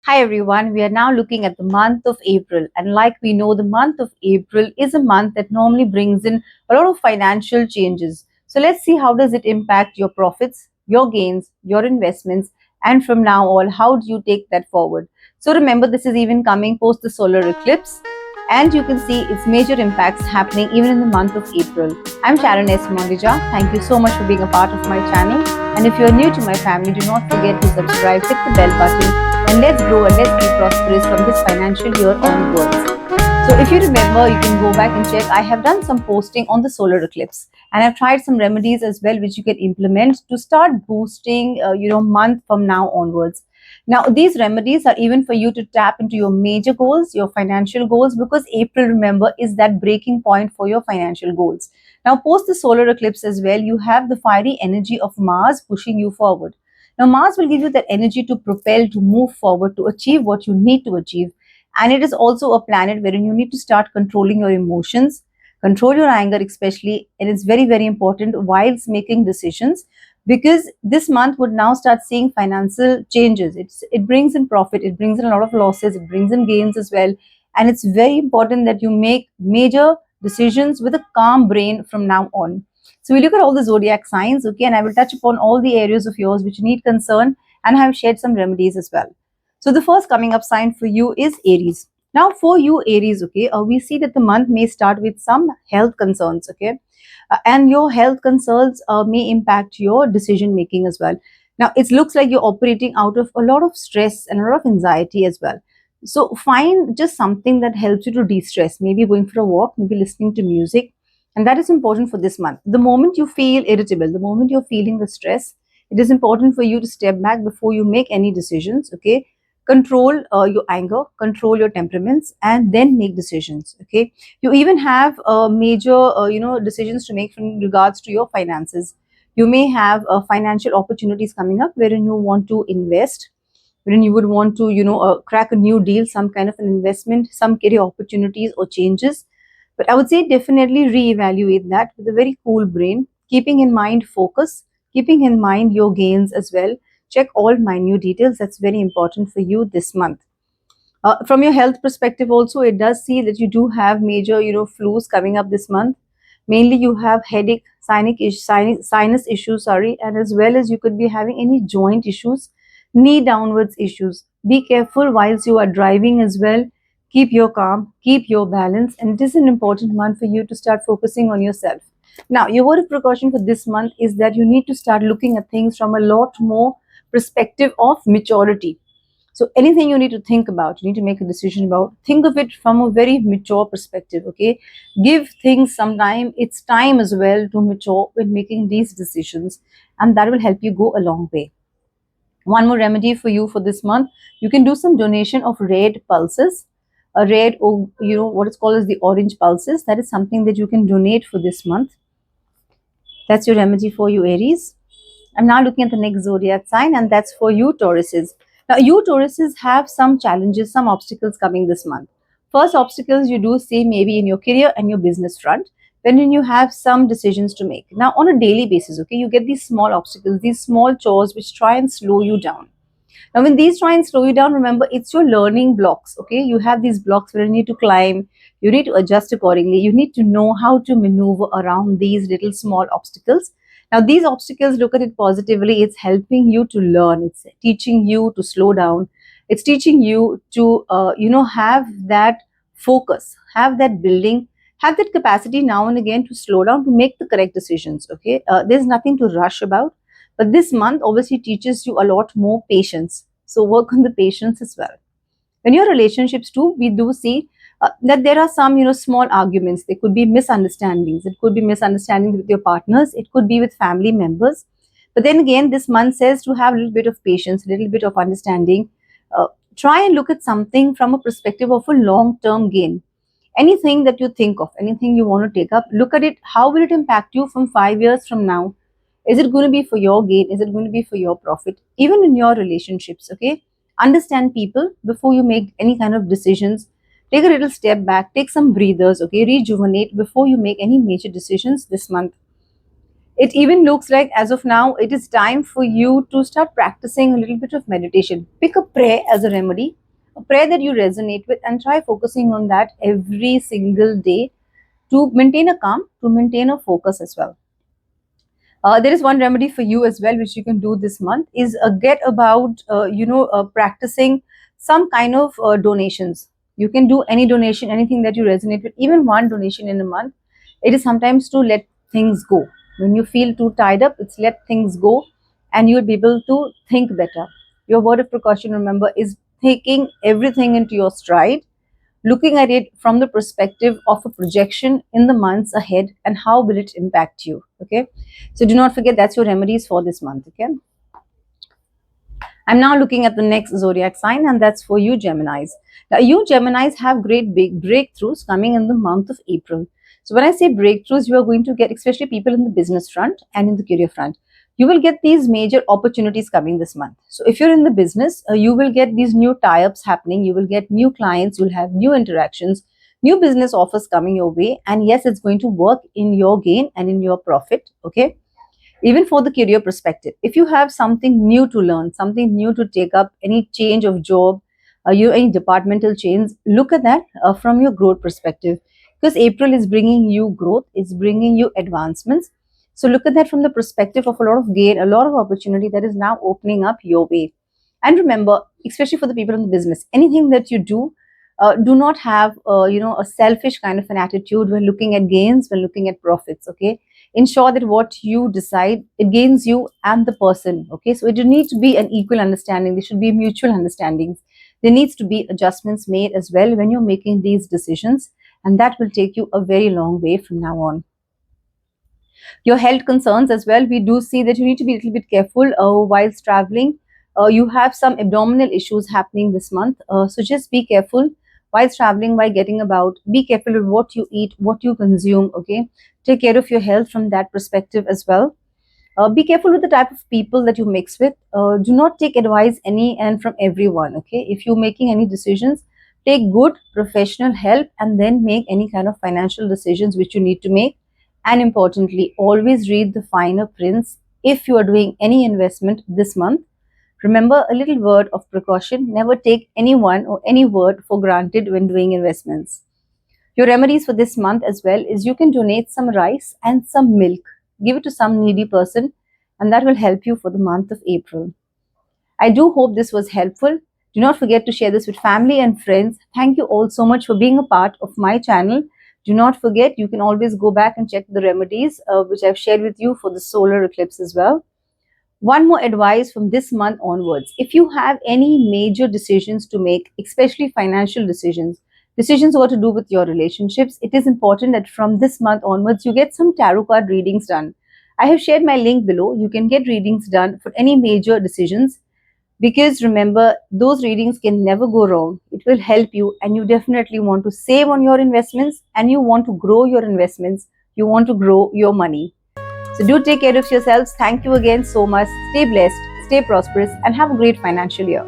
Hi everyone, we are now looking at the month of April, and like we know, the month of April is a month that normally brings in a lot of financial changes. So let's see how does it impact your profits, your gains, your investments, and from now on, how do you take that forward? So remember, this is even coming post the solar eclipse, and you can see its major impacts happening even in the month of April. I'm Sharon S Mondejar. Thank you so much for being a part of my channel. And if you're new to my family, do not forget to subscribe, hit the bell button, and let's grow and let's be prosperous from this financial year onwards. So if you remember, you can go back and check. I have done some posting on the solar eclipse, and I've tried some remedies as well, which you can implement to start boosting, month from now onwards. Now, these remedies are even for you to tap into your major goals, your financial goals, because April, remember, is that breaking point for your financial goals. Now, post the solar eclipse as well, you have the fiery energy of Mars pushing you forward. Now, Mars will give you that energy to propel, to move forward, to achieve what you need to achieve. And it is also a planet wherein you need to start controlling your emotions, control your anger, especially. And it's very, very important whilst making decisions, because this month would now start seeing financial changes. It brings in profit, it brings in a lot of losses, it brings in gains as well. And it's very important that you make major decisions with a calm brain from now on. So we look at all the zodiac signs, okay, and I will touch upon all the areas of yours which need concern, and I have shared some remedies as well. So the first coming up sign for you is Aries. Now for you Aries, okay, we see that the month may start with some health concerns, okay, and your health concerns may impact your decision making as well. Now it looks like you're operating out of a lot of stress and a lot of anxiety as well. So find just something that helps you to de-stress, maybe going for a walk, maybe listening to music, and that is important for this month. The moment you feel irritable, the moment you're feeling the stress, it is important for you to step back before you make any decisions, okay. Control your anger, control your temperaments, and then make decisions, okay. You even have major decisions to make in regards to your finances. You may have financial opportunities coming up wherein you want to invest, wherein you would want to crack a new deal, some kind of an investment, some career opportunities or changes. But I would say definitely reevaluate that with a very cool brain, keeping in mind focus, keeping in mind your gains as well. Check all minute details. That's very important for you this month. From your health perspective, also, it does see that you do have major, flus coming up this month. Mainly, you have headache, sinus issues, sorry, and as well as you could be having any joint issues, knee downwards issues. Be careful whilst you are driving as well. Keep your calm, keep your balance, and it is an important month for you to start focusing on yourself. Now, your word of precaution for this month is that you need to start looking at things from a lot more perspective of maturity. So anything you need to think about, you need to make a decision about, think of it from a very mature perspective, okay? Give things some time. It's time as well to mature when making these decisions, and that will help you go a long way. One more remedy for you for this month, you can do some donation of red pulses, a red, or what is called as the orange pulses. That is something that you can donate for this month. That's your remedy for you, Aries. I'm now looking at the next zodiac sign, and that's for you, Tauruses. Now, you Tauruses have some challenges, some obstacles coming this month. First obstacles you do see maybe in your career and your business front, when you have some decisions to make. Now, on a daily basis, okay, you get these small obstacles, these small chores which try and slow you down. Now, when these try and slow you down, remember it's your learning blocks. Okay, you have these blocks where you need to climb, you need to adjust accordingly, you need to know how to maneuver around these little small obstacles. Now, these obstacles, look at it positively, it's helping you to learn, it's teaching you to slow down, it's teaching you to, have that focus, have that building, have that capacity now and again to slow down, to make the correct decisions. Okay, there's nothing to rush about, but this month obviously teaches you a lot more patience. So work on the patience as well. In your relationships too, we do see that there are some, small arguments. There could be misunderstandings. It could be misunderstandings with your partners. It could be with family members. But then again, this month says to have a little bit of patience, a little bit of understanding. Try and look at something from a perspective of a long-term gain. Anything that you think of, anything you want to take up, look at it. How will it impact you from 5 years from now? Is it going to be for your gain? Is it going to be for your profit? Even in your relationships, okay? Understand people before you make any kind of decisions. Take a little step back, take some breathers, okay? Rejuvenate before you make any major decisions this month. It even looks like, as of now, it is time for you to start practicing a little bit of meditation. Pick a prayer as a remedy, a prayer that you resonate with, and try focusing on that every single day to maintain a calm, to maintain a focus as well. There is one remedy for you as well, which you can do this month, is get about practicing some kind of donations. You can do any donation, anything that you resonate with, even one donation in a month. It is sometimes to let things go. When you feel too tied up, it's let things go, and you'll be able to think better. Your word of precaution, remember, is taking everything into your stride, looking at it from the perspective of a projection in the months ahead and how will it impact you. Okay, so do not forget, that's your remedies for this month. Okay, I'm now looking at the next zodiac sign, and that's for you, Geminis. Now, you Geminis have great big breakthroughs coming in the month of April. So, when I say breakthroughs, you are going to get, especially people in the business front and in the career front, you will get these major opportunities coming this month. So, if you're in the business, you will get these new tie ups happening, you will get new clients, you'll have new interactions, new business offers coming your way. And yes, it's going to work in your gain and in your profit. Okay, even for the career perspective, if you have something new to learn, something new to take up, any change of job, you any departmental change, look at that from your growth perspective, because April is bringing you growth, it's bringing you advancements. So look at that from the perspective of a lot of gain, a lot of opportunity that is now opening up your way. And remember, especially for the people in the business, anything that you do not have a selfish kind of an attitude when looking at gains, when looking at profits. Okay, ensure that what you decide, it gains you and the person. Okay, so it needs to be an equal understanding, there should be mutual understandings, there needs to be adjustments made as well when you're making these decisions, and that will take you a very long way from now on. Your health concerns as well, we do see that you need to be a little bit careful whilst traveling. You have some abdominal issues happening this month, so just be careful whilst traveling, while getting about. Be careful with what you eat, what you consume. Okay, take care of your health from that perspective as well. Be careful with the type of people that you mix with. Do not take advice any and from everyone. Okay, if you're making any decisions, take good professional help and then make any kind of financial decisions which you need to make. And importantly, always read the finer prints if you are doing any investment this month. Remember a little word of precaution, never take anyone or any word for granted when doing investments. Your remedies for this month as well is you can donate some rice and some milk. Give it to some needy person, and that will help you for the month of April. I do hope this was helpful. Do not forget to share this with family and friends. Thank you all so much for being a part of my channel. Do not forget, you can always go back and check the remedies which I've shared with you for the solar eclipse as well. One more advice from this month onwards. If you have any major decisions to make, especially financial decisions, decisions what to do with your relationships, it is important that from this month onwards, you get some tarot card readings done. I have shared my link below. You can get readings done for any major decisions, because remember, those readings can never go wrong. It will help you, and you definitely want to save on your investments, and you want to grow your investments. You want to grow your money. So do take care of yourselves. Thank you again so much. Stay blessed, stay prosperous, and have a great financial year.